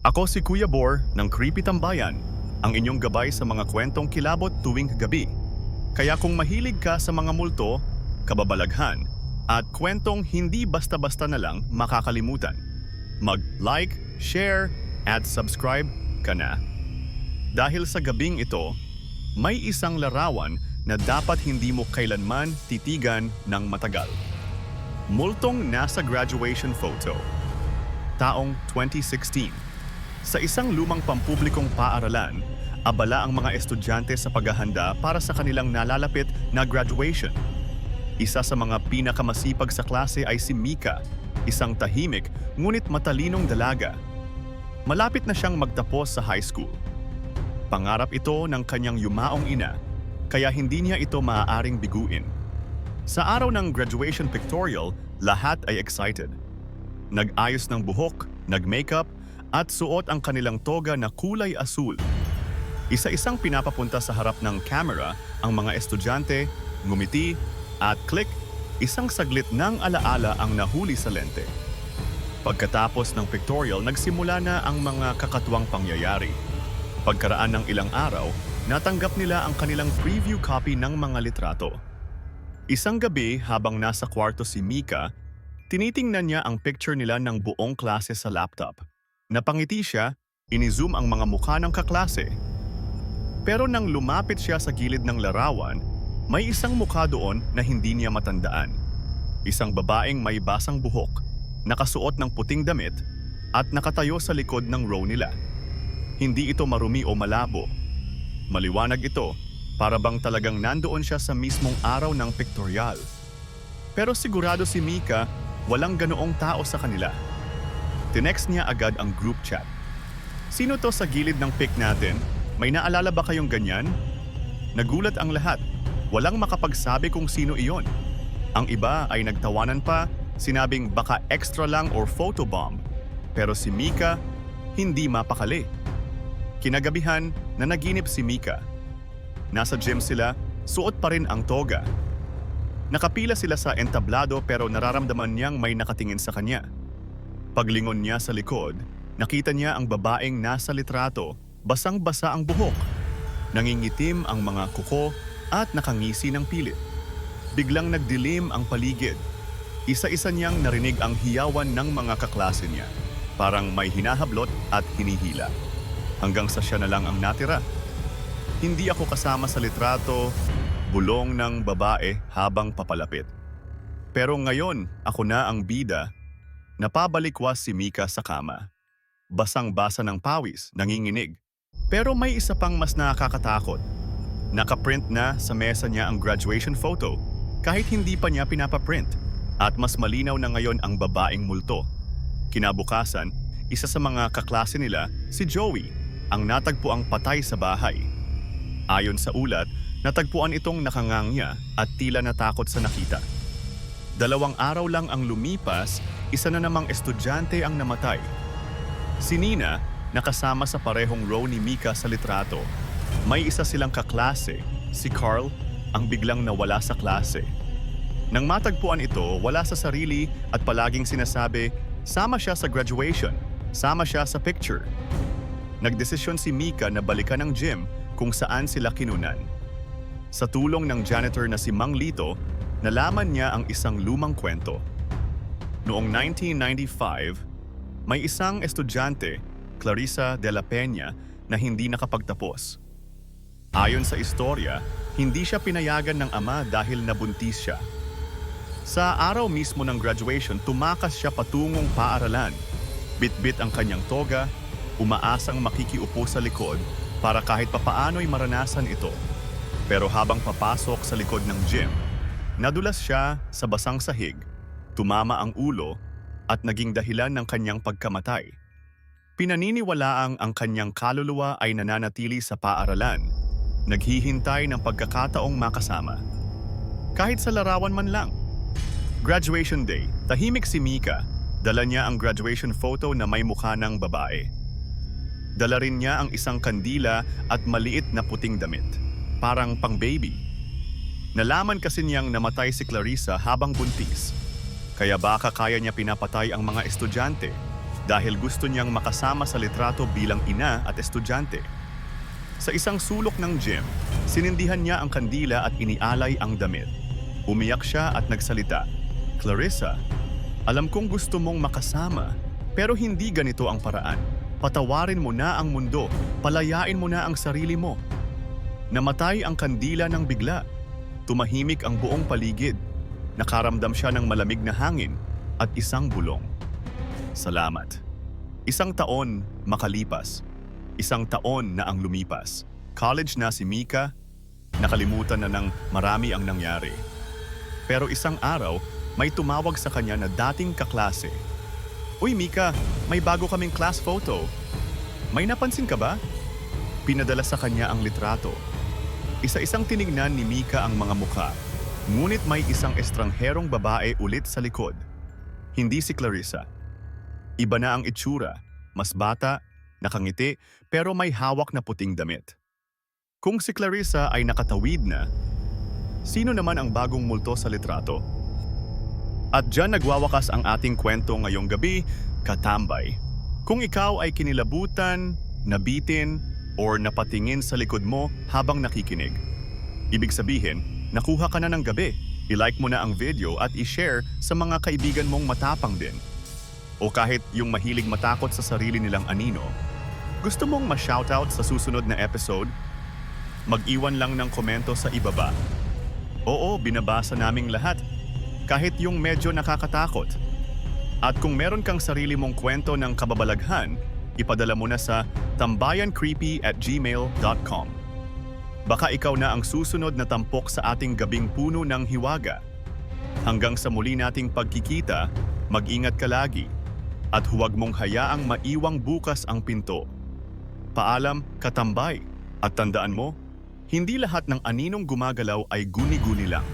Ako si Kuya Bor ng Creepy Tambayan, ang inyong gabay sa mga kwentong kilabot tuwing gabi. Kaya kung mahilig ka sa mga multo, kababalaghan, at kwentong hindi basta-basta na lang makakalimutan, mag-like, share, at subscribe ka na. Dahil sa gabing ito, may isang larawan na dapat hindi mo kailanman titigan ng matagal. Multong nasa graduation photo. Taong 2016. Sa isang lumang pampublikong paaralan, abala ang mga estudyante sa paghahanda para sa kanilang nalalapit na graduation. Isa sa mga pinakamasipag sa klase ay si Mika, isang tahimik ngunit matalinong dalaga. Malapit na siyang magtapos sa high school. Pangarap ito ng kanyang yumaong ina, kaya hindi niya ito maaaring biguin. Sa araw ng graduation pictorial, lahat ay excited. Nag-ayos ng buhok, nag-makeup, at suot ang kanilang toga na kulay asul. Isa-isang pinapapunta sa harap ng camera ang mga estudyante, ngumiti, at click, isang saglit ng alaala ang nahuli sa lente. Pagkatapos ng pictorial, nagsimula na ang mga kakatuwang pangyayari. Pagkaraan ng ilang araw, natanggap nila ang kanilang preview copy ng mga litrato. Isang gabi habang nasa kwarto si Mika, tinitingnan niya ang picture nila ng buong klase sa laptop. Napangiti siya, ini-zoom ang mga mukha ng kaklase. Pero nang lumapit siya sa gilid ng larawan, may isang mukha doon na hindi niya matandaan. Isang babaeng may basang buhok, nakasuot ng puting damit, at nakatayo sa likod ng row nila. Hindi ito marumi o malabo. Maliwanag ito, para bang talagang nandoon siya sa mismong araw ng pictorial. Pero sigurado si Mika, walang ganoong tao sa kanila. Tinext niya agad ang group chat. Sino to sa gilid ng pic natin? May naalala ba kayong ganyan? Nagulat ang lahat. Walang makapagsabi kung sino iyon. Ang iba ay nagtawanan pa, sinabing baka extra lang or photobomb. Pero si Mika, hindi mapakali. Kinagabihan, nanaginip si Mika. Nasa gym sila, suot pa rin ang toga. Nakapila sila sa entablado pero nararamdaman niyang may nakatingin sa kanya. Paglingon niya sa likod, nakita niya ang babaeng nasa litrato, basang-basa ang buhok. Nangingitim ang mga kuko at nakangisi ng pilit. Biglang nagdilim ang paligid. Isa-isa niyang narinig ang hiyawan ng mga kaklase niya. Parang may hinahablot at hinihila. Hanggang sa siya na lang ang natira. Hindi ako kasama sa litrato, bulong ng babae habang papalapit. Pero ngayon, ako na ang bida. Napabalikwas si Mika sa kama. Basang-basa ng pawis, nanginginig. Pero may isa pang mas nakakatakot. Nakaprint na sa mesa niya ang graduation photo, kahit hindi pa niya pinapaprint. At mas malinaw na ngayon ang babaeng multo. Kinabukasan, isa sa mga kaklase nila, si Joey, ang natagpuang patay sa bahay. Ayon sa ulat, natagpuan itong nakangangya at tila natakot sa nakita. 2 araw lang ang lumipas, isa na namang estudyante ang namatay. Si Nina, nakasama sa parehong row ni Mika sa litrato. May isa silang kaklase, si Carl, ang biglang nawala sa klase. Nang matagpuan ito, wala sa sarili at palaging sinasabi, sama siya sa graduation, sama siya sa picture. Nagdesisyon si Mika na balikan ang gym kung saan sila kinunan. Sa tulong ng janitor na si Mang Lito, nalaman niya ang isang lumang kwento. Noong 1995, may isang estudyante, Clarissa de la Peña, na hindi nakapagtapos. Ayon sa istorya, hindi siya pinayagan ng ama dahil nabuntis siya. Sa araw mismo ng graduation, tumakas siya patungong paaralan. Bit-bit ang kanyang toga, umaasang makikiupo sa likod para kahit papaano'y maranasan ito. Pero habang papasok sa likod ng gym, nadulas siya sa basang sahig, tumama ang ulo at naging dahilan ng kanyang pagkamatay. Pinaniniwalaang ang kanyang kaluluwa ay nananatili sa paaralan, naghihintay ng pagkakataong makasama. Kahit sa larawan man lang. Graduation day, tahimik si Mika, dala niya ang graduation photo na may mukha ng babae. Dala rin niya ang isang kandila at maliit na puting damit, parang pang-baby. Nalaman kasi niyang namatay si Clarissa habang buntis. Kaya baka kaya niya pinapatay ang mga estudyante dahil gusto niyang makasama sa litrato bilang ina at estudyante. Sa isang sulok ng gym, sinindihan niya ang kandila at inialay ang damit. Umiyak siya at nagsalita, "Clarissa, alam kong gusto mong makasama, pero hindi ganito ang paraan. Patawarin mo na ang mundo, palayain mo na ang sarili mo." Namatay ang kandila ng bigla. Tumahimik ang buong paligid. Nakaramdam siya ng malamig na hangin at isang bulong. Salamat. Isang taon makalipas. Isang taon na ang lumipas. College na si Mika, nakalimutan na ng marami ang nangyari. Pero isang araw, may tumawag sa kanya na dating kaklase. "Uy Mika, may bago kaming class photo. May napansin ka ba?" Pinadala sa kanya ang litrato. Isa-isang tinignan ni Mika ang mga mukha, ngunit may isang estrangherong babae ulit sa likod. Hindi si Clarissa. Iba na ang itsura, mas bata, nakangiti, pero may hawak na puting damit. Kung si Clarissa ay nakatawid na, sino naman ang bagong multo sa litrato? At dyan nagwawakas ang ating kwento ngayong gabi, Katambay. Kung ikaw ay kinilabutan, nabitin, or napatingin sa likod mo habang nakikinig, ibig sabihin, nakuha ka na ng gabi. I-like mo na ang video at i-share sa mga kaibigan mong matapang din. O kahit yung mahilig matakot sa sarili nilang anino. Gusto mong ma-shoutout sa susunod na episode? Mag-iwan lang ng komento sa ibaba. Oo, binabasa naming lahat. Kahit yung medyo nakakatakot. At kung meron kang sarili mong kwento ng kababalaghan, ipadala mo na sa tambayancreepy@gmail.com. Baka ikaw na ang susunod na tampok sa ating gabing puno ng hiwaga. Hanggang sa muli nating pagkikita, mag-ingat ka lagi. At huwag mong hayaang maiwang bukas ang pinto. Paalam, Katambay. At tandaan mo, hindi lahat ng aninong gumagalaw ay guni-guni lang.